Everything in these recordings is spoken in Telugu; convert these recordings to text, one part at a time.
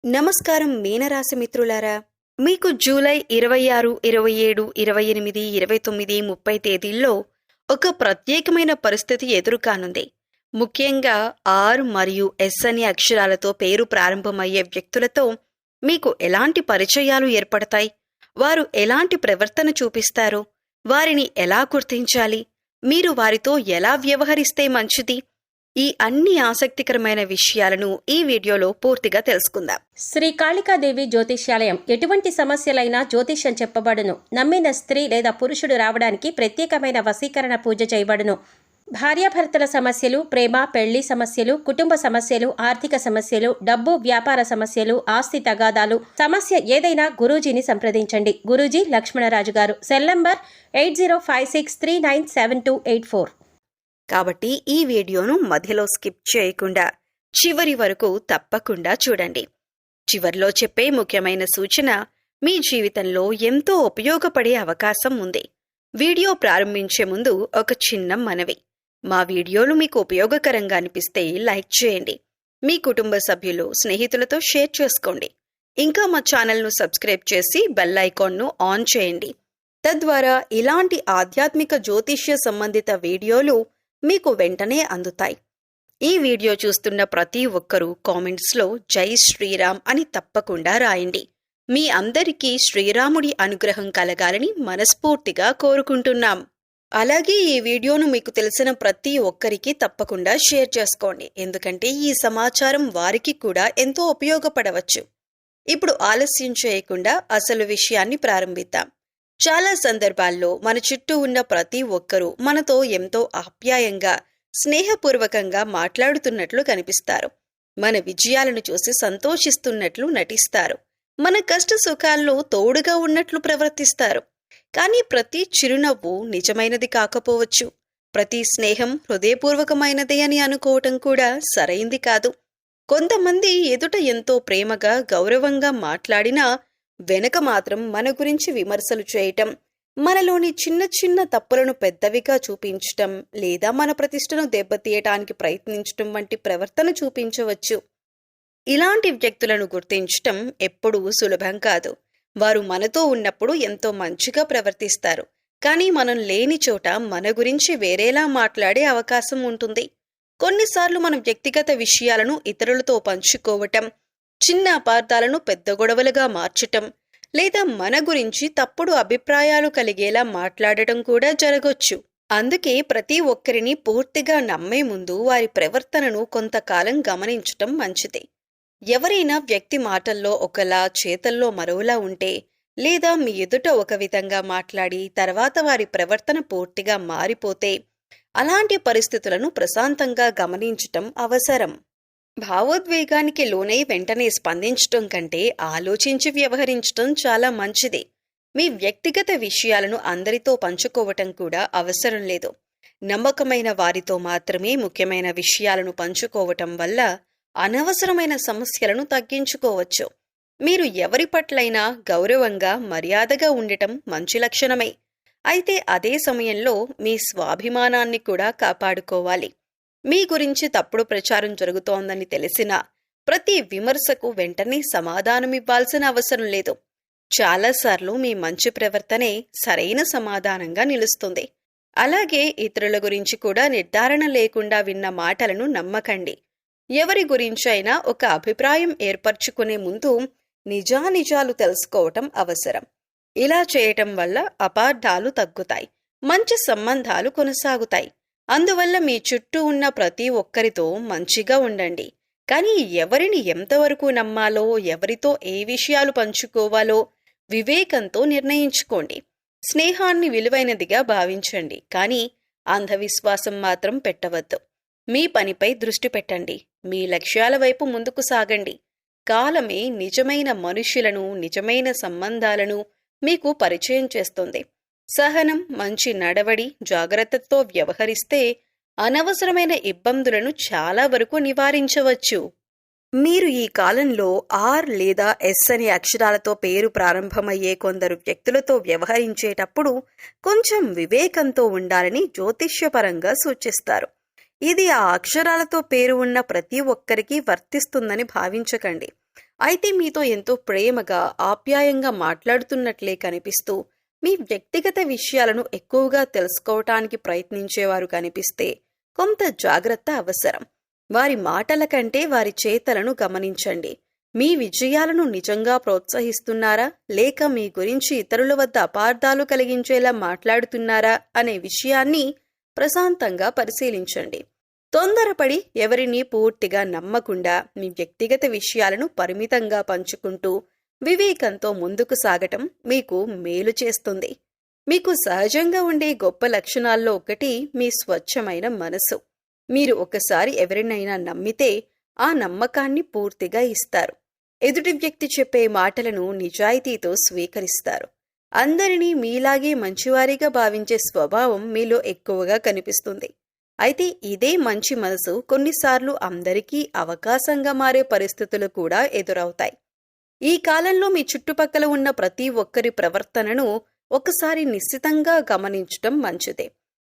నమస్కారం మీనరాశి మిత్రులారా, మీకు జూలై 26, 27, 28, 29, 30 తేదీల్లో ఒక ప్రత్యేకమైన పరిస్థితి ఎదురుకానుంది. ముఖ్యంగా ఆర్ మరియు ఎస్ అనే అక్షరాలతో పేరు ప్రారంభమయ్యే వ్యక్తులతో మీకు ఎలాంటి పరిచయాలు ఏర్పడతాయి, వారు ఎలాంటి ప్రవర్తన చూపిస్తారు, వారిని ఎలా గుర్తించాలి, మీరు వారితో ఎలా వ్యవహరిస్తే మంచిది, ఈ అన్ని ఆసక్తికరమైన విషయాలను ఈ వీడియోలో పూర్తిగా తెలుసుకుందాం. శ్రీ కాళికాదేవి జ్యోతిష్యాలయం ఎటువంటి సమస్యలైనా జ్యోతిష్యం చెప్పబడును. నమ్మిన స్త్రీ లేదా పురుషుడు రావడానికి ప్రత్యేకమైన వశీకరణ పూజ చేయబడును. భార్యాభర్తల సమస్యలు, ప్రేమ పెళ్లి సమస్యలు, కుటుంబ సమస్యలు, ఆర్థిక సమస్యలు, డబ్బు వ్యాపార సమస్యలు, ఆస్తి తగాదాలు, సమస్య ఏదైనా గురూజీని సంప్రదించండి. గురూజీ లక్ష్మణరాజు గారు. Cell number 8056397284. కాబట్టి ఈ వీడియోను మధ్యలో స్కిప్ చేయకుండా చివరి వరకు తప్పకుండా చూడండి. చివర్లో చెప్పే ముఖ్యమైన సూచన మీ జీవితంలో ఎంతో ఉపయోగపడే అవకాశం ఉంది. వీడియో ప్రారంభించే ముందు ఒక చిన్న మనవి. మా వీడియోలు మీకు ఉపయోగకరంగా అనిపిస్తే లైక్ చేయండి. మీ కుటుంబ సభ్యులు, స్నేహితులతో షేర్ చేసుకోండి. ఇంకా మా ఛానల్ను సబ్స్క్రైబ్ చేసి బెల్ ఐకాన్ను ఆన్ చేయండి. తద్వారా ఇలాంటి ఆధ్యాత్మిక జ్యోతిష్య సంబంధిత వీడియోలు మీకు వెంటనే అందుతాయి. ఈ వీడియో చూస్తున్న ప్రతి ఒక్కరూ కామెంట్స్లో జై శ్రీరామ్ అని తప్పకుండా రాయండి. మీ అందరికీ శ్రీరాముడి అనుగ్రహం కలగాలని మనస్ఫూర్తిగా కోరుకుంటున్నాం. అలాగే ఈ వీడియోను మీకు తెలిసిన ప్రతి ఒక్కరికి తప్పకుండా షేర్ చేసుకోండి, ఎందుకంటే ఈ సమాచారం వారికి కూడా ఎంతో ఉపయోగపడవచ్చు. ఇప్పుడు ఆలస్యం చేయకుండా అసలు విషయాన్ని ప్రారంభిద్దాం. చాలా సందర్భాల్లో మన చుట్టూ ఉన్న ప్రతి ఒక్కరూ మనతో ఎంతో ఆప్యాయంగా, స్నేహపూర్వకంగా మాట్లాడుతున్నట్లు కనిపిస్తారు. మన విజయాలను చూసి సంతోషిస్తున్నట్లు నటిస్తారు. మన కష్ట సుఖాల్లో తోడుగా ఉన్నట్లు ప్రవర్తిస్తారు. కానీ ప్రతి చిరునవ్వు నిజమైనది కాకపోవచ్చు. ప్రతి స్నేహం హృదయపూర్వకమైనదే అని అనుకోవటం కూడా సరైంది కాదు. కొంతమంది ఎదుట ఎంతో ప్రేమగా, గౌరవంగా మాట్లాడినా వెనక మాత్రం మన గురించి విమర్శలు చేయటం, మనలోని చిన్న చిన్న తప్పులను పెద్దవిగా చూపించటం, లేదా మన ప్రతిష్టను దెబ్బతీయటానికి ప్రయత్నించటం వంటి ప్రవర్తన చూపించవచ్చు. ఇలాంటి వ్యక్తులను గుర్తించటం ఎప్పుడూ సులభం కాదు. వారు మనతో ఉన్నప్పుడు ఎంతో మంచిగా ప్రవర్తిస్తారు, కానీ మనం లేని చోట మన గురించి వేరేలా మాట్లాడే అవకాశం ఉంటుంది. కొన్నిసార్లు మన వ్యక్తిగత విషయాలను ఇతరులతో పంచుకోవటం, చిన్న అపార్థాలను పెద్ద గొడవలుగా మార్చటం, లేదా మన గురించి తప్పుడు అభిప్రాయాలు కలిగేలా మాట్లాడటం కూడా జరగొచ్చు. అందుకే ప్రతి ఒక్కరిని పూర్తిగా నమ్మే ముందు వారి ప్రవర్తనను కొంతకాలం గమనించటం మంచిది. ఎవరైనా వ్యక్తి మాటల్లో ఒకలా, చేతల్లో మరోలా ఉంటే, లేదా మీ ఎదుట ఒక విధంగా మాట్లాడి తర్వాత వారి ప్రవర్తన పూర్తిగా మారిపోతే, అలాంటి పరిస్థితులను ప్రశాంతంగా గమనించటం అవసరం. భావోద్వేగానికి లోనై వెంటనే స్పందించటం కంటే ఆలోచించి వ్యవహరించటం చాలా మంచిది. మీ వ్యక్తిగత విషయాలను అందరితో పంచుకోవటం కూడా అవసరం లేదు. నమ్మకమైన వారితో మాత్రమే ముఖ్యమైన విషయాలను పంచుకోవటం వల్ల అనవసరమైన సమస్యలను తగ్గించుకోవచ్చు. మీరు ఎవరి పట్లైనా గౌరవంగా, మర్యాదగా ఉండటం మంచి లక్షణమే. అయితే అదే సమయంలో మీ స్వాభిమానాన్ని కూడా కాపాడుకోవాలి. మీ గురించి తప్పుడు ప్రచారం జరుగుతోందని తెలిసినా ప్రతి విమర్శకు వెంటనే సమాధానమివ్వాల్సిన అవసరం లేదు. చాలాసార్లు మీ మంచి ప్రవర్తనే సరైన సమాధానంగా నిలుస్తుంది. అలాగే ఇతరుల గురించి కూడా నిర్ధారణ లేకుండా విన్న మాటలను నమ్మకండి. ఎవరి గురించైనా ఒక అభిప్రాయం ఏర్పరచుకునే ముందు నిజానిజాలు తెలుసుకోవటం అవసరం. ఇలా చేయటం వల్ల అపార్థాలు తగ్గుతాయి, మంచి సంబంధాలు కొనసాగుతాయి. అందువల్ల మీ చుట్టూ ఉన్న ప్రతి ఒక్కరితో మంచిగా ఉండండి. కానీ ఎవరిని ఎంతవరకు నమ్మాలో, ఎవరితో ఏ విషయాలు పంచుకోవాలో వివేకంతో నిర్ణయించుకోండి. స్నేహాన్ని విలువైనదిగా భావించండి, కానీ అంధవిశ్వాసం మాత్రం పెట్టవద్దు. మీ పనిపై దృష్టి పెట్టండి. మీ లక్ష్యాల వైపు ముందుకు సాగండి. కాలమే నిజమైన మనుష్యులను, నిజమైన సంబంధాలను మీకు పరిచయం చేస్తుంది. సహనం, మంచి నడవడి, జాగ్రత్తతో వ్యవహరిస్తే అనవసరమైన ఇబ్బందులను చాలా వరకు నివారించవచ్చు. మీరు ఈ కాలంలో ఆర్ లేదా ఎస్ అనే అక్షరాలతో పేరు ప్రారంభమయ్యే కొందరు వ్యక్తులతో వ్యవహరించేటప్పుడు కొంచెం వివేకంతో ఉండాలని జ్యోతిష్యపరంగా సూచిస్తారు. ఇది ఆ అక్షరాలతో పేరు ఉన్న ప్రతి ఒక్కరికి వర్తిస్తుందని భావించకండి. అయితే మీతో ఎంతో ప్రేమగా, ఆప్యాయంగా మాట్లాడుతున్నట్లే కనిపిస్తూ, మీ వ్యక్తిగత విషయాలను ఎక్కువగా తెలుసుకోవటానికి ప్రయత్నించేవారు కనిపిస్తే కొంత జాగ్రత్త అవసరం. వారి మాటల కంటే వారి చేతలను గమనించండి. మీ విజయాలను నిజంగా ప్రోత్సహిస్తున్నారా, లేక మీ గురించి ఇతరుల వద్ద అపార్థాలు కలిగించేలా మాట్లాడుతున్నారా అనే విషయాన్ని ప్రశాంతంగా పరిశీలించండి. తొందరపడి ఎవరినీ పూర్తిగా నమ్మకుండా మీ వ్యక్తిగత విషయాలను పరిమితంగా పంచుకుంటూ వివేకంతో ముందుకు సాగటం మీకు మేలు చేస్తుంది. మీకు సహజంగా ఉండే గొప్ప లక్షణాల్లో ఒకటి మీ స్వచ్ఛమైన మనసు. మీరు ఒకసారి ఎవరినైనా నమ్మితే ఆ నమ్మకాన్ని పూర్తిగా ఇస్తారు. ఎదుటి వ్యక్తి చెప్పే మాటలను నిజాయితీతో స్వీకరిస్తారు. అందరినీ మీలాగే మంచివారిగా భావించే స్వభావం మీలో ఎక్కువగా కనిపిస్తుంది. అయితే ఇదే మంచి మనసు కొన్నిసార్లు అందరికీ అవకాశంగా మారే పరిస్థితులు కూడా ఎదురవుతాయి. ఈ కాలంలో మీ చుట్టుపక్కల ఉన్న ప్రతి ఒక్కరి ప్రవర్తనను ఒకసారి నిశ్చితంగా గమనించటం మంచిదే.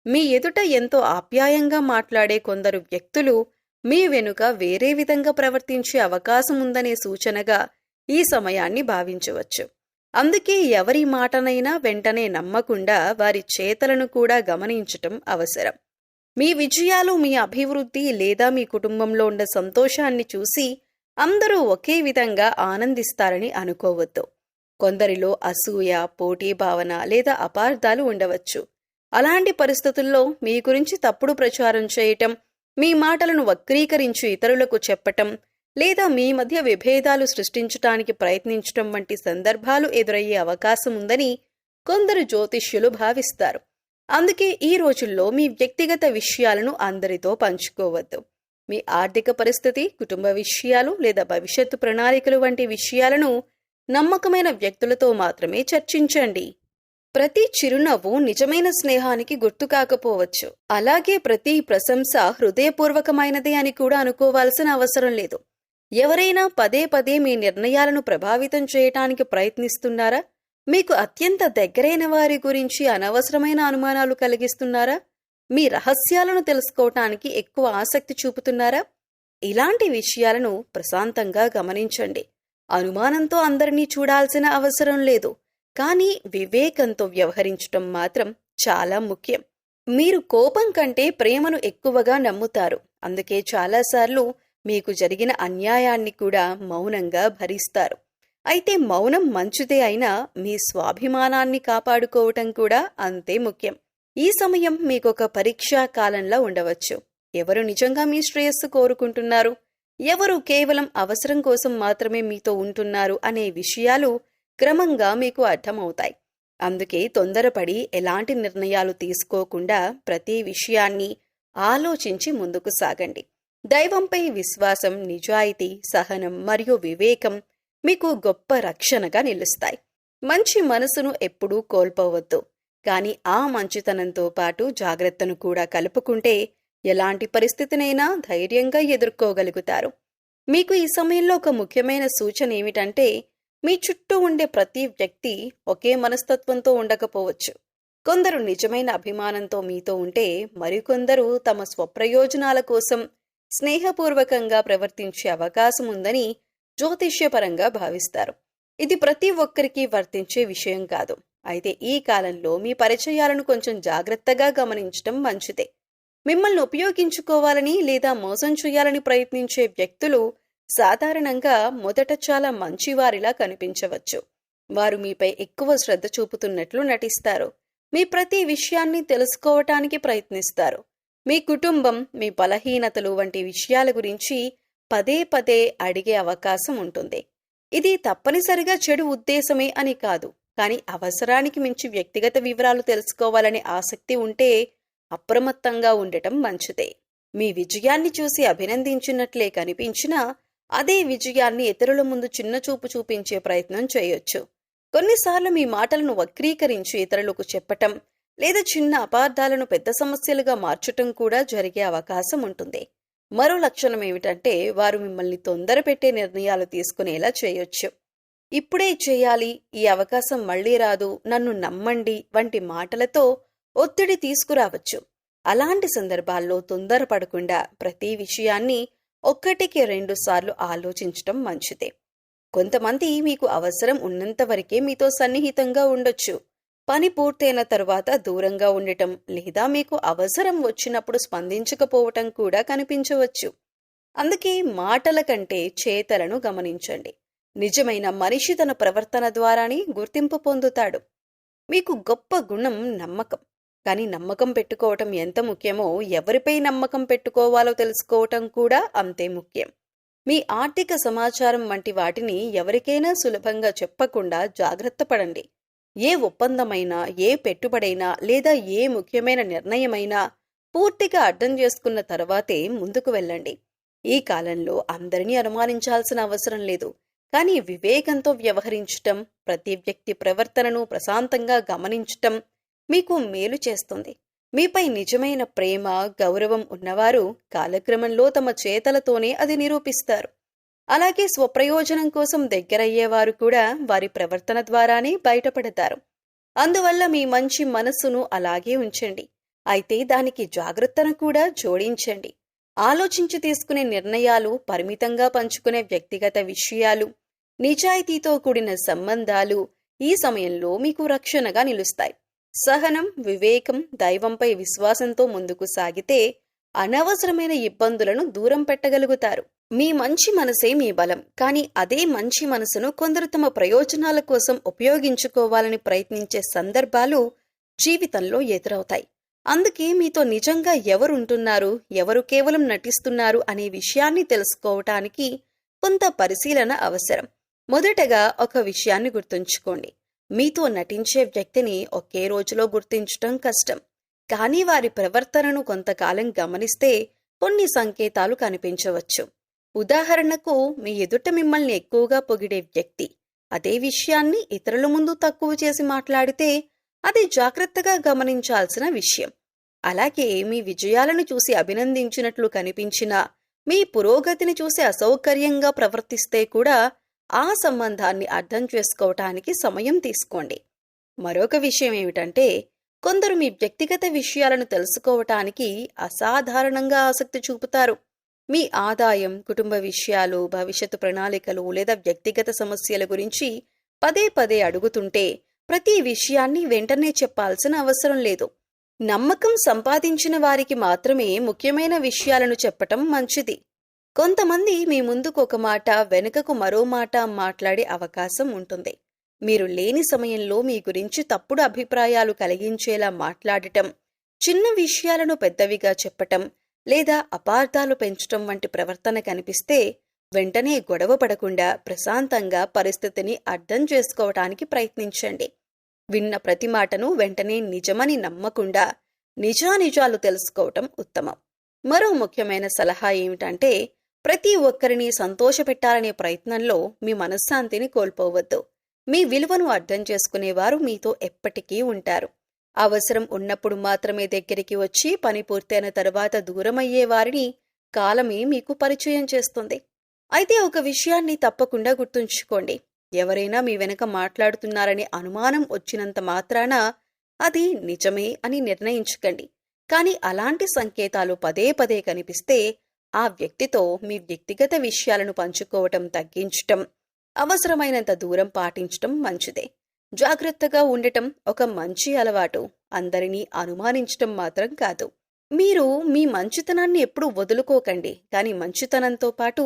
మీ ఎదుట ఎంతో ఆప్యాయంగా మాట్లాడే కొందరు వ్యక్తులు మీ వెనుక వేరే విధంగా ప్రవర్తించే అవకాశం ఉందనే సూచనగా ఈ సమయాన్ని భావించవచ్చు. అందుకే ఎవరి మాటనైనా వెంటనే నమ్మకుండా వారి చేతలను కూడా గమనించటం అవసరం. మీ విజయాలు, మీ అభివృద్ధి లేదా మీ కుటుంబంలో ఉన్న సంతోషాన్ని చూసి అందరూ ఒకే విధంగా ఆనందిస్తారని అనుకోవద్దు. కొందరిలో అసూయ, పోటీ భావన లేదా అపార్థాలు ఉండవచ్చు. అలాంటి పరిస్థితుల్లో మీ గురించి తప్పుడు ప్రచారం చేయటం, మీ మాటలను వక్రీకరించి ఇతరులకు చెప్పటం లేదా మీ మధ్య విభేదాలు సృష్టించటానికి ప్రయత్నించటం వంటి సందర్భాలు ఎదురయ్యే అవకాశం ఉందని కొందరు జ్యోతిష్యులు భావిస్తారు. అందుకే ఈ రోజుల్లో మీ వ్యక్తిగత విషయాలను అందరితో పంచుకోవద్దు. మీ ఆర్థిక పరిస్థితి, కుటుంబ విషయాలు లేదా భవిష్యత్తు ప్రణాళికలు వంటి విషయాలను నమ్మకమైన వ్యక్తులతో మాత్రమే చర్చించండి. ప్రతి చిరునవ్వు నిజమైన స్నేహానికి గుర్తు కాకపోవచ్చు. అలాగే ప్రతి ప్రశంస హృదయపూర్వకమైనదే అని కూడా అనుకోవాల్సిన అవసరం లేదు. ఎవరైనా పదే పదే మీ నిర్ణయాలను ప్రభావితం చేయటానికి ప్రయత్నిస్తున్నారా? మీకు అత్యంత దగ్గరైన వారి గురించి అనవసరమైన అనుమానాలు కలిగిస్తున్నారా? మీ రహస్యాలను తెలుసుకోవటానికి ఎక్కువ ఆసక్తి చూపుతున్నారా? ఇలాంటి విషయాలను ప్రశాంతంగా గమనించండి. అనుమానంతో అందరినీ చూడాల్సిన అవసరం లేదు, కానీ వివేకంతో వ్యవహరించటం మాత్రం చాలా ముఖ్యం. మీరు కోపం కంటే ప్రేమను ఎక్కువగా నమ్ముతారు. అందుకే చాలాసార్లు మీకు జరిగిన అన్యాయాన్ని కూడా మౌనంగా భరిస్తారు. అయితే మౌనం మంచిదే అయినా మీ స్వాభిమానాన్ని కాపాడుకోవటం కూడా అంతే ముఖ్యం. ఈ సమయం మీకొక పరీక్షా కాలంలా ఉండవచ్చు. ఎవరు నిజంగా మీ శ్రేయస్సు కోరుకుంటున్నారు, ఎవరు కేవలం అవసరం కోసం మాత్రమే మీతో ఉంటున్నారు అనే విషయాలు క్రమంగా మీకు అర్థమవుతాయి. అందుకే తొందరపడి ఎలాంటి నిర్ణయాలు తీసుకోకుండా ప్రతి విషయాన్ని ఆలోచించి ముందుకు సాగండి. దైవంపై విశ్వాసం, నిజాయితీ, సహనం మరియు వివేకం మీకు గొప్ప రక్షణగా నిలుస్తాయి. మంచి మనసును ఎప్పుడూ కోల్పోవద్దు, కానీ ఆ మంచితనంతో పాటు జాగ్రత్తను కూడా కలుపుకుంటే ఎలాంటి పరిస్థితినైనా ధైర్యంగా ఎదుర్కోగలుగుతారు. మీకు ఈ సమయంలో ఒక ముఖ్యమైన సూచన ఏమిటంటే, మీ చుట్టూ ఉండే ప్రతి వ్యక్తి ఒకే మనస్తత్వంతో ఉండకపోవచ్చు. కొందరు నిజమైన అభిమానంతో మీతో ఉంటే, మరికొందరు తమ స్వప్రయోజనాల కోసం స్నేహపూర్వకంగా ప్రవర్తించే అవకాశం ఉందని జ్యోతిష్యపరంగా భావిస్తారు. ఇది ప్రతి ఒక్కరికి వర్తించే విషయం కాదు. అయితే ఈ కాలంలో మీ పరిచయాలను కొంచెం జాగ్రత్తగా గమనించడం మంచిదే. మిమ్మల్ని ఉపయోగించుకోవాలని లేదా మోసం చేయాలని ప్రయత్నించే వ్యక్తులు సాధారణంగా మొదట చాలా మంచివారిలా కనిపించవచ్చు. వారు మీపై ఎక్కువ శ్రద్ధ చూపుతున్నట్లు నటిస్తారు. మీ ప్రతి విషయాన్ని తెలుసుకోవటానికి ప్రయత్నిస్తారు. మీ కుటుంబం, మీ బలహీనతలు వంటి విషయాల గురించి పదే పదే అడిగే అవకాశం ఉంటుంది. ఇది తప్పనిసరిగా చెడు ఉద్దేశమే అని కాదు, కానీ అవసరానికి మించి వ్యక్తిగత వివరాలు తెలుసుకోవాలనే ఆసక్తి ఉంటే అప్రమత్తంగా ఉండటం మంచిదే. మీ విజయాన్ని చూసి అభినందించినట్లే కనిపించినా అదే విజయాన్ని ఇతరుల ముందు చిన్నచూపు చూపించే ప్రయత్నం చేయొచ్చు. కొన్నిసార్లు మీ మాటలను వక్రీకరించి ఇతరులకు చెప్పటం లేదా చిన్న అపార్థాలను పెద్ద సమస్యలుగా మార్చటం కూడా జరిగే అవకాశం ఉంటుంది. మరో లక్షణం ఏమిటంటే, వారు మిమ్మల్ని తొందర పెట్టే నిర్ణయాలు తీసుకునేలా చేయొచ్చు. ఇప్పుడే చేయాలి, ఈ అవకాశం మళ్లీ రాదు, నన్ను నమ్మండి వంటి మాటలతో ఒత్తిడి తీసుకురావచ్చు. అలాంటి సందర్భాల్లో తొందరపడకుండా ప్రతి విషయాన్ని 1-2 సార్లు ఆలోచించటం మంచిదే. కొంతమంది మీకు అవసరం ఉన్నంత వరకే మీతో సన్నిహితంగా ఉండొచ్చు. పని పూర్తయిన తర్వాత దూరంగా ఉండటం లేదా మీకు అవసరం వచ్చినప్పుడు స్పందించకపోవటం కూడా కనిపించవచ్చు. అందుకే మాటల కంటే చేతలను గమనించండి. నిజమైన మనిషి తన ప్రవర్తన ద్వారానే గుర్తింపు పొందుతాడు. మీకు గొప్ప గుణం నమ్మకం. కానీ నమ్మకం పెట్టుకోవటం ఎంత ముఖ్యమో ఎవరిపై నమ్మకం పెట్టుకోవాలో తెలుసుకోవటం కూడా అంతే ముఖ్యం. మీ ఆర్థిక సమాచారం వంటి వాటిని ఎవరికైనా సులభంగా చెప్పకుండా జాగ్రత్త పడండి. ఏ ఒప్పందమైనా, ఏ పెట్టుబడైనా లేదా ఏ ముఖ్యమైన నిర్ణయమైనా పూర్తిగా అర్థం చేసుకున్న తర్వాతే ముందుకు వెళ్ళండి. ఈ కాలంలో అందరినీ అనుమానించాల్సిన అవసరం లేదు. కానీ వివేకంతో వ్యవహరించటం, ప్రతి వ్యక్తి ప్రవర్తనను ప్రశాంతంగా గమనించటం మీకు మేలు చేస్తుంది. మీపై నిజమైన ప్రేమ, గౌరవం ఉన్నవారు కాలక్రమంలో తమ చేతలతోనే అది నిరూపిస్తారు. అలాగే స్వప్రయోజనం కోసం దగ్గరయ్యేవారు కూడా వారి ప్రవర్తన ద్వారానే బయటపడతారు. అందువల్ల మీ మంచి మనస్సును అలాగే ఉంచండి. అయితే దానికి జాగ్రత్తను కూడా జోడించండి. ఆలోచించి తీసుకునే నిర్ణయాలు, పరిమితంగా పంచుకునే వ్యక్తిగత విషయాలు, నిజాయితీతో కూడిన సంబంధాలు ఈ సమయంలో మీకు రక్షణగా నిలుస్తాయి. సహనం, వివేకం, దైవంపై విశ్వాసంతో ముందుకు సాగితే అనవసరమైన ఇబ్బందులను దూరం పెట్టగలుగుతారు. మీ మంచి మనసే మీ బలం. కానీ అదే మంచి మనసును కొందరు తమ ప్రయోజనాల కోసం ఉపయోగించుకోవాలని ప్రయత్నించే సందర్భాలు జీవితంలో ఎదురవుతాయి. అందుకే మీతో నిజంగా ఎవరుంటున్నారు, ఎవరు కేవలం నటిస్తున్నారు అనే విషయాన్ని తెలుసుకోవటానికి కొంత పరిశీలన అవసరం. మొదటగా ఒక విషయాన్ని గుర్తుంచుకోండి. మీతో నటించే వ్యక్తిని ఒకే రోజులో గుర్తించటం కష్టం. కానీ వారి ప్రవర్తనను కొంతకాలం గమనిస్తే కొన్ని సంకేతాలు కనిపించవచ్చు. ఉదాహరణకు, మీ ఎదుట మిమ్మల్ని ఎక్కువగా పొగిడే వ్యక్తి అదే విషయాన్ని ఇతరుల ముందు తక్కువ చేసి మాట్లాడితే అది జాగ్రత్తగా గమనించాల్సిన విషయం. అలాగే మీ విజయాలను చూసి అభినందించినట్లు కనిపించినా, మీ పురోగతిని చూసి అసౌకర్యంగా ప్రవర్తిస్తే కూడా ఆ సంబంధాన్ని అర్థం చేసుకోవటానికి సమయం తీసుకోండి. మరొక విషయం ఏమిటంటే, కొందరు మీ వ్యక్తిగత విషయాలను తెలుసుకోవటానికి అసాధారణంగా ఆసక్తి చూపుతారు. మీ ఆదాయం, కుటుంబ విషయాలు, భవిష్యత్తు ప్రణాళికలు లేదా వ్యక్తిగత సమస్యల గురించి పదే పదే అడుగుతుంటే ప్రతి విషయాన్ని వెంటనే చెప్పాల్సిన అవసరం లేదు. నమ్మకం సంపాదించిన వారికి మాత్రమే ముఖ్యమైన విషయాలను చెప్పటం మంచిది. కొంతమంది మీ ముందుకు ఒక మాట, వెనుకకు మరో మాట మాట్లాడే అవకాశం ఉంటుంది. మీరు లేని సమయంలో మీ గురించి తప్పుడు అభిప్రాయాలు కలిగించేలా మాట్లాడటం, చిన్న విషయాలను పెద్దవిగా చెప్పటం లేదా అపార్థాలు పెంచటం వంటి ప్రవర్తన కనిపిస్తే వెంటనే గొడవ పడకుండా ప్రశాంతంగా పరిస్థితిని అర్థం చేసుకోవటానికి ప్రయత్నించండి. విన్న ప్రతి మాటను వెంటనే నిజమని నమ్మకుండా నిజానిజాలు తెలుసుకోవటం ఉత్తమం. మరో ముఖ్యమైన సలహా ఏమిటంటే, ప్రతి ఒక్కరిని సంతోషపెట్టాలనే ప్రయత్నంలో మీ మనశ్శాంతిని కోల్పోవద్దు. మీ విలువను అర్థం చేసుకునేవారు మీతో ఎప్పటికీ ఉంటారు. అవసరం ఉన్నప్పుడు మాత్రమే దగ్గరికి వచ్చి పని పూర్తయిన తర్వాత దూరమయ్యే వారిని కాలమే మీకు పరిచయం చేస్తుంది. అయితే ఒక విషయాన్ని తప్పకుండా గుర్తుంచుకోండి. ఎవరైనా మీ వెనక మాట్లాడుతున్నారనే అనుమానం వచ్చినంత మాత్రాన అది నిజమే అని నిర్ణయించకండి. కానీ అలాంటి సంకేతాలు పదే పదే కనిపిస్తే ఆ వ్యక్తితో మీ వ్యక్తిగత విషయాలను పంచుకోవటం తగ్గించటం, అవసరమైనంత దూరం పాటించటం మంచిదే. జాగ్రత్తగా ఉండటం ఒక మంచి అలవాటు, అందరినీ అనుమానించటం మాత్రం కాదు. మీరు మీ మంచితనాన్ని ఎప్పుడూ వదులుకోకండి. కానీ మంచితనంతో పాటు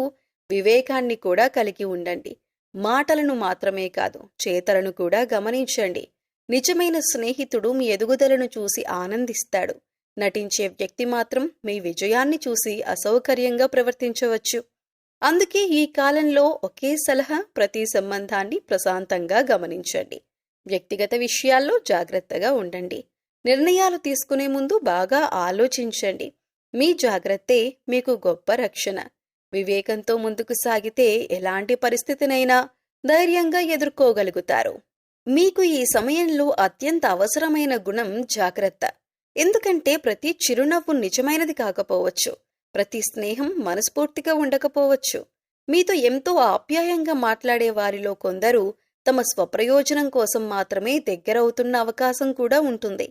వివేకాన్ని కూడా కలిగి ఉండండి. మాటలను మాత్రమే కాదు, చేతలను కూడా గమనించండి. నిజమైన స్నేహితుడు మీ ఎదుగుదలను చూసి ఆనందిస్తాడు. నటించే వ్యక్తి మాత్రం మీ విజయాన్ని చూసి అసౌకర్యంగా ప్రవర్తించవచ్చు. అందుకే ఈ కాలంలో ఒకే సలహా, ప్రతి సంబంధాన్ని ప్రశాంతంగా గమనించండి. వ్యక్తిగత విషయాల్లో జాగ్రత్తగా ఉండండి. నిర్ణయాలు తీసుకునే ముందు బాగా ఆలోచించండి. మీ జాగ్రత్తే మీకు గొప్ప రక్షణ. వివేకంతో ముందుకు సాగితే ఎలాంటి పరిస్థితినైనా ధైర్యంగా ఎదుర్కోగలుగుతారు. మీకు ఈ సమయంలో అత్యంత అవసరమైన గుణం జాగ్రత్త. ఎందుకంటే ప్రతి చిరునవ్వు నిజమైనది కాకపోవచ్చు, ప్రతి స్నేహం మనస్ఫూర్తిగా ఉండకపోవచ్చు. మీతో ఎంతో ఆప్యాయంగా మాట్లాడే వారిలో కొందరు తమ స్వప్రయోజనం కోసం మాత్రమే దగ్గరవుతున్న అవకాశం కూడా ఉంటుంది.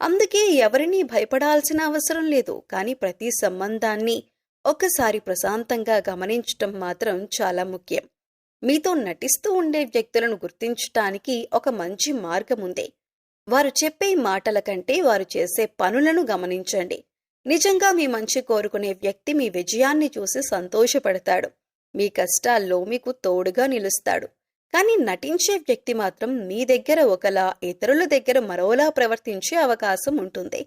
అందుకే ఎవరినీ భయపడాల్సిన అవసరం లేదు. కానీ ప్రతి సంబంధాన్ని ఒకసారి ప్రశాంతంగా గమనించటం మాత్రం చాలా ముఖ్యం. మీతో నటిస్తూ ఉండే వ్యక్తులను గుర్తించటానికి ఒక మంచి మార్గం ఉంది. వారు చెప్పే మాటల కంటే వారు చేసే పనులను గమనించండి. నిజంగా మీ మంచి కోరుకునే వ్యక్తి మీ విజయాన్ని చూసి సంతోషపడతాడు. మీ కష్టాల్లో మీకు తోడుగా నిలుస్తాడు. కానీ నటించే వ్యక్తి మాత్రం మీ దగ్గర ఒకలా, ఇతరుల దగ్గర మరోలా ప్రవర్తించే అవకాశం ఉంటుంది.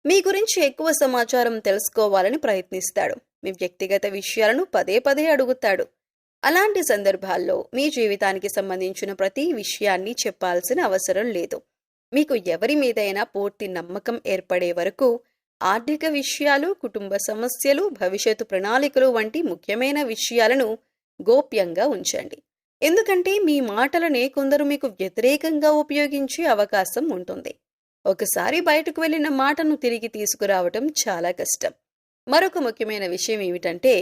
మీ గురించి ఎక్కువ సమాచారం తెలుసుకోవాలని ప్రయత్నిస్తాడు. మీ వ్యక్తిగత విషయాలను పదే పదే అడుగుతాడు. అలాంటి సందర్భాల్లో మీ జీవితానికి సంబంధించిన ప్రతి విషయాన్ని చెప్పాల్సిన అవసరం లేదు. మీకు ఎవరి మీదైనా పూర్తి నమ్మకం ఏర్పడే వరకు ఆర్థిక విషయాలు, కుటుంబ సమస్యలు, భవిష్యత్తు ప్రణాళికలు వంటి ముఖ్యమైన విషయాలను గోప్యంగా ఉంచండి. ఎందుకంటే మీ మాటలనే కొందరు మీకు వ్యతిరేకంగా ఉపయోగించే అవకాశం ఉంటుంది. ఒకసారి బయటకు వెళ్లిన మాటను తిరిగి తీసుకురావటం చాలా కష్టం. మరొక ముఖ్యమైన విషయం ఏమిటంటే,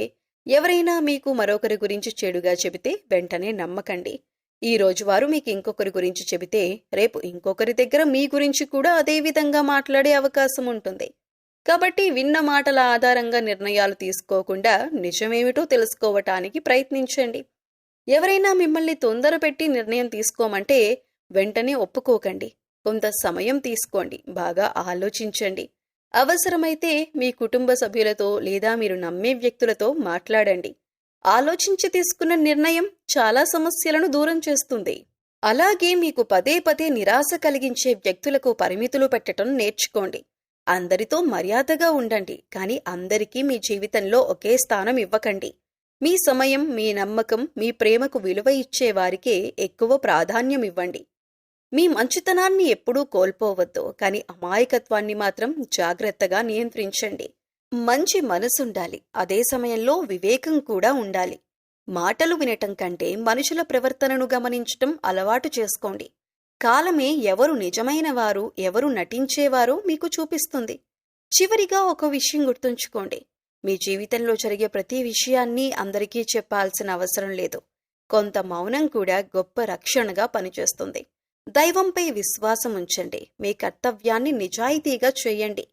ఎవరైనా మీకు మరొకరి గురించి చెడుగా చెబితే వెంటనే నమ్మకండి. ఈ రోజు వారు మీకు ఇంకొకరి గురించి చెబితే రేపు ఇంకొకరి దగ్గర మీ గురించి కూడా అదే విధంగా మాట్లాడే అవకాశం ఉంటుంది. కాబట్టి విన్న మాటల ఆధారంగా నిర్ణయాలు తీసుకోకుండా నిజమేమిటో తెలుసుకోవటానికి ప్రయత్నించండి. ఎవరైనా మిమ్మల్ని తొందరపెట్టి నిర్ణయం తీసుకోమంటే వెంటనే ఒప్పుకోకండి. కొంత సమయం తీసుకోండి. బాగా ఆలోచించండి. అవసరమైతే మీ కుటుంబ సభ్యులతో లేదా మీరు నమ్మే వ్యక్తులతో మాట్లాడండి. ఆలోచించి తీసుకున్న నిర్ణయం చాలా సమస్యలను దూరం చేస్తుంది. అలాగే మీకు పదే పదే నిరాశ కలిగించే వ్యక్తులకు పరిమితులు పెట్టడం నేర్చుకోండి. అందరితో మర్యాదగా ఉండండి, కానీ అందరికీ మీ జీవితంలో ఒకే స్థానం ఇవ్వకండి. మీ సమయం, మీ నమ్మకం, మీ ప్రేమకు విలువ ఇచ్చే వారికే ఎక్కువ ప్రాధాన్యం ఇవ్వండి. మీ మంచితనాన్ని ఎప్పుడూ కోల్పోవద్దు, కానీ అమాయకత్వాన్ని మాత్రం జాగ్రత్తగా నియంత్రించండి. మంచి మనసుండాలి, అదే సమయంలో వివేకం కూడా ఉండాలి. మాటలు వినటం కంటే మనుషుల ప్రవర్తనను గమనించటం అలవాటు చేసుకోండి. కాలమే ఎవరు నిజమైన వారు, ఎవరు నటించేవారో మీకు చూపిస్తుంది. చివరిగా ఒక విషయం గుర్తుంచుకోండి. మీ జీవితంలో జరిగే ప్రతి విషయాన్ని అందరికీ చెప్పాల్సిన అవసరం లేదు. కొంత మౌనం కూడా గొప్ప రక్షణగా పనిచేస్తుంది. దైవంపై విశ్వాసం ఉంచండి. మీ కర్తవ్యాన్ని నిజాయితీగా చేయండి.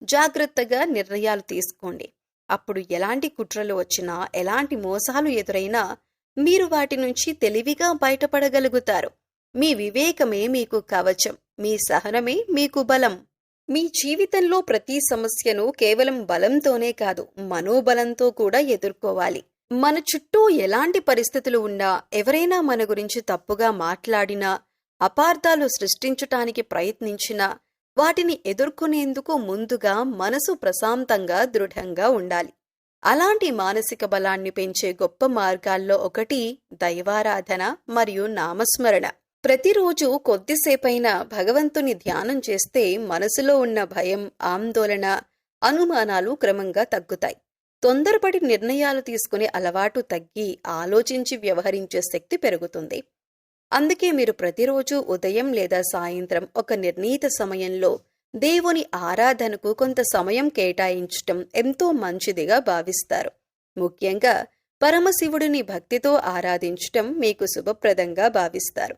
జాగ్రత్తగా నిర్ణయాలు తీసుకోండి. అప్పుడు ఎలాంటి కుట్రలు వచ్చినా, ఎలాంటి మోసాలు ఎదురైనా మీరు వాటి నుంచి తెలివిగా బయటపడగలుగుతారు. మీ వివేకమే మీకు కవచం, మీ సహనమే మీకు బలం. మీ జీవితంలో ప్రతి సమస్యను కేవలం బలంతోనే కాదు, మనోబలంతో కూడా ఎదుర్కోవాలి. మన చుట్టూ ఎలాంటి పరిస్థితులు ఉన్నా, ఎవరైనా మన గురించి తప్పుగా మాట్లాడినా, అపార్థాలు సృష్టించటానికి ప్రయత్నించినా, వాటిని ఎదుర్కొనేందుకు ముందుగా మనసు ప్రశాంతంగా, దృఢంగా ఉండాలి. అలాంటి మానసిక బలాన్ని పెంచే గొప్ప మార్గాల్లో ఒకటి దైవారాధన మరియు నామస్మరణ. ప్రతిరోజు కొద్దిసేపైనా భగవంతుని ధ్యానం చేస్తే మనసులో ఉన్న భయం, ఆందోళన, అనుమానాలు క్రమంగా తగ్గుతాయి. తొందరపడి నిర్ణయాలు తీసుకునే అలవాటు తగ్గి ఆలోచించి వ్యవహరించే శక్తి పెరుగుతుంది. అందుకే మీరు ప్రతిరోజు ఉదయం లేదా సాయంత్రం ఒక నిర్ణీత సమయంలో దేవుని ఆరాధనకు కొంత సమయం కేటాయించటం ఎంతో మంచిదిగా భావిస్తారు. ముఖ్యంగా పరమశివుడిని భక్తితో ఆరాధించటం మీకు శుభప్రదంగా భావిస్తారు.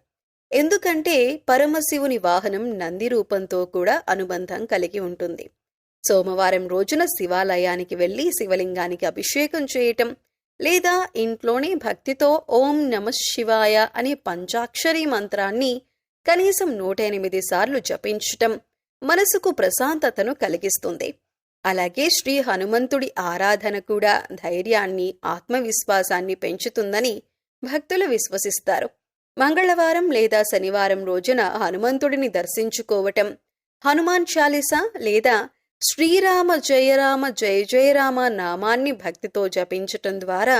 ఎందుకంటే పరమశివుని వాహనం నంది రూపంతో కూడా అనుబంధం కలిగి ఉంటుంది. సోమవారం రోజున శివాలయానికి వెళ్లి శివలింగానికి అభిషేకం చేయటం, లేదా ఇంట్లోనే భక్తితో ఓం నమః శివాయ అనే పంచాక్షరీ మంత్రాన్ని కనీసం 108 సార్లు జపించటం మనసుకు ప్రశాంతతను కలిగిస్తుంది. అలాగే శ్రీ హనుమంతుడి ఆరాధన కూడా ధైర్యాన్ని, ఆత్మవిశ్వాసాన్ని పెంచుతుందని భక్తులు విశ్వసిస్తారు. మంగళవారం లేదా శనివారం రోజున హనుమంతుడిని దర్శించుకోవటం, హనుమాన్ చాలీసా లేదా శ్రీరామ జయరామ జయ జయరామ నామాన్ని భక్తితో జపించటం ద్వారా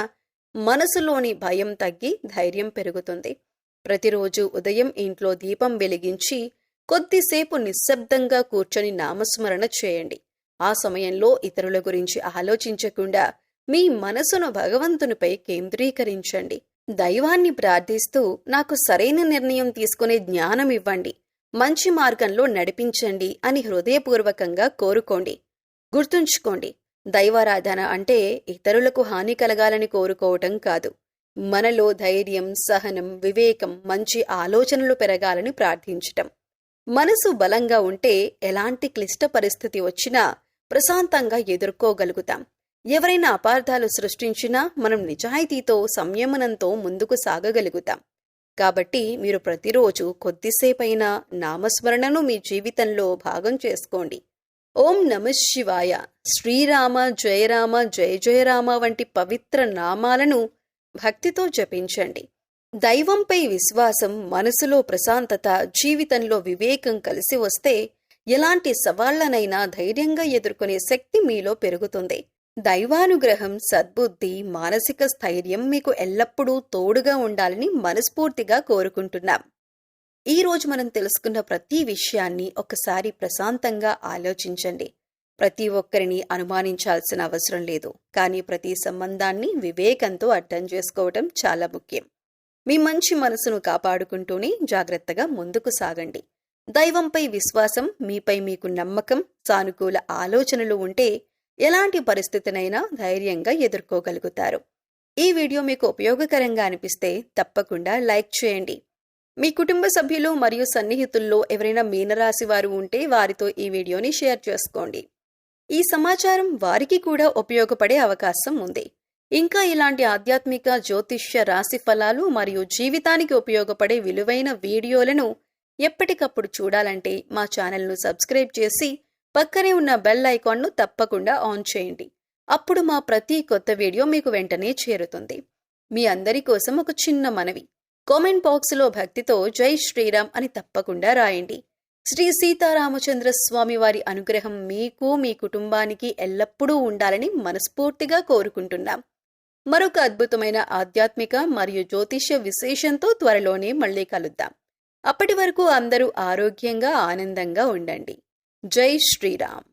మనసులోని భయం తగ్గి ధైర్యం పెరుగుతుంది. ప్రతిరోజు ఉదయం ఇంట్లో దీపం వెలిగించి కొద్దిసేపు నిశ్శబ్దంగా కూర్చొని నామస్మరణ చేయండి. ఆ సమయంలో ఇతరుల గురించి ఆలోచించకుండా మీ మనసును భగవంతునిపై కేంద్రీకరించండి. దైవాన్ని ప్రార్థిస్తూ నాకు సరైన నిర్ణయం తీసుకునే జ్ఞానం ఇవ్వండి, మంచి మార్గంలో నడిపించండి అని హృదయపూర్వకంగా కోరుకోండి. గుర్తుంచుకోండి, దైవారాధన అంటే ఇతరులకు హాని కలగాలని కోరుకోవటం కాదు. మనలో ధైర్యం, సహనం, వివేకం, మంచి ఆలోచనలు పెరగాలని ప్రార్థించటం. మనసు బలంగా ఉంటే ఎలాంటి క్లిష్ట పరిస్థితి వచ్చినా ప్రశాంతంగా ఎదుర్కోగలుగుతాం. ఎవరైనా అపార్థాలు సృష్టించినా మనం నిజాయితీతో సంయమనంతో ముందుకు సాగగలుగుతాం. కాబట్టి మీరు ప్రతిరోజు కొద్దిసేపైనా నామస్మరణను మీ జీవితంలో భాగం చేసుకోండి. ఓం నమః శివాయ, శ్రీరామ జయరామ జయ జయరామ వంటి పవిత్ర నామాలను భక్తితో జపించండి. దైవంపై విశ్వాసం, మనసులో ప్రశాంతత, జీవితంలో వివేకం కలిసి వస్తే ఎలాంటి సవాళ్లనైనా ధైర్యంగా ఎదుర్కొనే శక్తి మీలో పెరుగుతుంది. దైవానుగ్రహం, సద్బుద్ధి, మానసిక స్థైర్యం మీకు ఎల్లప్పుడూ తోడుగా ఉండాలని మనస్ఫూర్తిగా కోరుకుంటున్నాం. ఈ రోజు మనం తెలుసుకున్న ప్రతి విషయాన్ని ఒకసారి ప్రశాంతంగా ఆలోచించండి. ప్రతి ఒక్కరిని అనుమానించాల్సిన అవసరం లేదు, కానీ ప్రతి సంబంధాన్ని వివేకంతో అర్థం చేసుకోవటం చాలా ముఖ్యం. మీ మంచి మనసును కాపాడుకుంటూనే జాగ్రత్తగా ముందుకు సాగండి. దైవంపై విశ్వాసం, మీపై మీకు నమ్మకం, సానుకూల ఆలోచనలు ఉంటే ఎలాంటి పరిస్థితినైనా ధైర్యంగా ఎదుర్కోగలుగుతారు. ఈ వీడియో మీకు ఉపయోగకరంగా అనిపిస్తే తప్పకుండా లైక్ చేయండి. మీ కుటుంబ సభ్యులు మరియు సన్నిహితుల్లో ఎవరైనా మీనరాశి వారు ఉంటే వారితో ఈ వీడియోని షేర్ చేసుకోండి. ఈ సమాచారం వారికి కూడా ఉపయోగపడే అవకాశం ఉంది. ఇంకా ఇలాంటి ఆధ్యాత్మిక, జ్యోతిష్య, రాశి ఫలాలు మరియు జీవితానికి ఉపయోగపడే విలువైన వీడియోలను ఎప్పటికప్పుడు చూడాలంటే మా ఛానల్ను సబ్స్క్రైబ్ చేసి పక్కనే ఉన్న బెల్ ఐకాన్ను తప్పకుండా ఆన్ చేయండి. అప్పుడు మా ప్రతి కొత్త వీడియో మీకు వెంటనే చేరుతుంది. మీ అందరి కోసం ఒక చిన్న మనవి. కామెంట్ బాక్స్లో భక్తితో జై శ్రీరామ్ అని తప్పకుండా రాయండి. శ్రీ సీతారామచంద్ర స్వామి వారి అనుగ్రహం మీకు, మీ కుటుంబానికి ఎల్లప్పుడూ ఉండాలని మనస్ఫూర్తిగా కోరుకుంటున్నాం. మరొక అద్భుతమైన ఆధ్యాత్మిక మరియు జ్యోతిష్య విశేషంతో త్వరలోనే మళ్ళీ కలుద్దాం. అప్పటి వరకు అందరూ ఆరోగ్యంగా, ఆనందంగా ఉండండి. జై శ్రీరామ్.